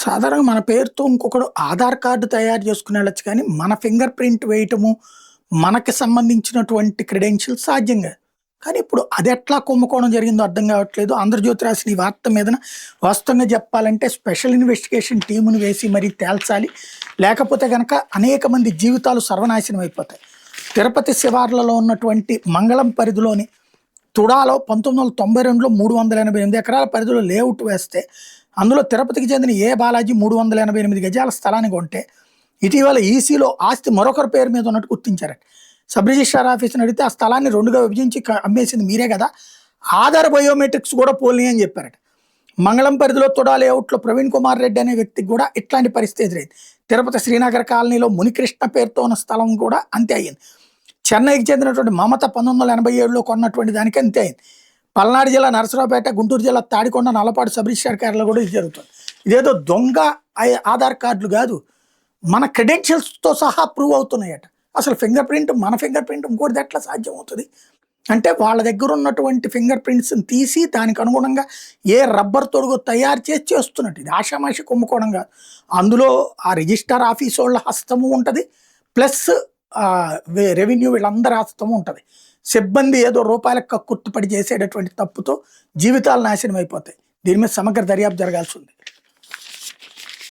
సాధారణంగా మన పేరుతో ఇంకొకడు ఆధార్ కార్డు తయారు చేసుకుని వెళ్ళొచ్చు కానీ, మన ఫింగర్ ప్రింట్ వేయటము, మనకి సంబంధించినటువంటి క్రెడెన్షియల్స్ సాధ్యం కాదు. కానీ ఇప్పుడు అదెట్లా కుంభకోణం జరిగిందో అర్థం కావట్లేదు. 'ఆంధ్రజ్యోతి' రాసిన ఈ వార్త మీదన వాస్తవంగా చెప్పాలంటే స్పెషల్ ఇన్వెస్టిగేషన్ టీముని వేసి మరీ తేల్చాలి. లేకపోతే గనక అనేక మంది జీవితాలు సర్వనాశనం అయిపోతాయి. తిరుపతి శివార్లలో ఉన్నటువంటి మంగళం పరిధిలోని తుడాలో 1992లో 388 ఎకరాల పరిధిలో లేఅవుట్ వేస్తే, అందులో తిరుపతికి చెందిన ఏ బాలాజీ 388 గజాల స్థలాన్ని కొంటే, ఇటీవల ఈసీలో ఆస్తి మరొకరి పేరు మీద ఉన్నట్టు గుర్తించారట. సబ్ రిజిస్ట్రార్ ఆఫీస్‌ని అడిగితే ఆ స్థలాన్ని 2గా విభజించి అమ్మేసింది మీరే కదా! ఆధార్ బయోమెట్రిక్స్ కూడా పోలినాయి అని చెప్పారట. మంగళం పరిధిలో తుడా లేఅవుట్‌లో ప్రవీణ్ కుమార్ రెడ్డి అనే వ్యక్తికి కూడా ఇట్లాంటి పరిస్థితి ఎదురైంది. తిరుపతి శ్రీనగర్ కాలనీలో మునికృష్ణ పేరుతో ఉన్న స్థలం కూడా అంతే అయ్యింది. చెన్నైకి చెందినటువంటి మమత 1987లో కొన్నటువంటి దానికి అంతే అయింది. పల్నాడు జిల్లా నరసరావుపేట, గుంటూరు జిల్లా తాడికొండ, నల్లపాడు సబ్ రిజిస్ట్రార్ కార్యాలయంలో కూడా ఇది జరుగుతుంది. ఇదేదో దొంగ ఆధార్ కార్డులు కాదు, మన క్రెడెన్షియల్స్‌తో సహా ప్రూవ్ అవుతున్నాయట. అసలు ఫింగర్ ప్రింట్, మన ఫింగర్ ప్రింట్ ఇంకోటిది ఎట్లా సాధ్యం అవుతుంది? అంటే వాళ్ళ దగ్గర ఉన్నటువంటి ఫింగర్ ప్రింట్స్‌ని తీసి దానికి అనుగుణంగా ఏ రబ్బర్ తొడుగు తయారు చేసి చేస్తున్నట్టు. ఇది ఆషామాషి కుంభకోణం కాదు. అందులో ఆ రిజిస్టర్ ఆఫీసోళ్ళ హస్తము ఉంటది. ప్లస్ రెవెన్యూ వీళ్ళందరి హస్తము ఉంటది. సిబ్బంది ఏదో రూపాయలకు కక్కుర్తిపడి చేసేటటువంటి తప్పుతో జీవితాలు నాశనం అయిపోతాయి. దీని మీద సమగ్ర దర్యాప్తు జరగాల్సి ఉంది.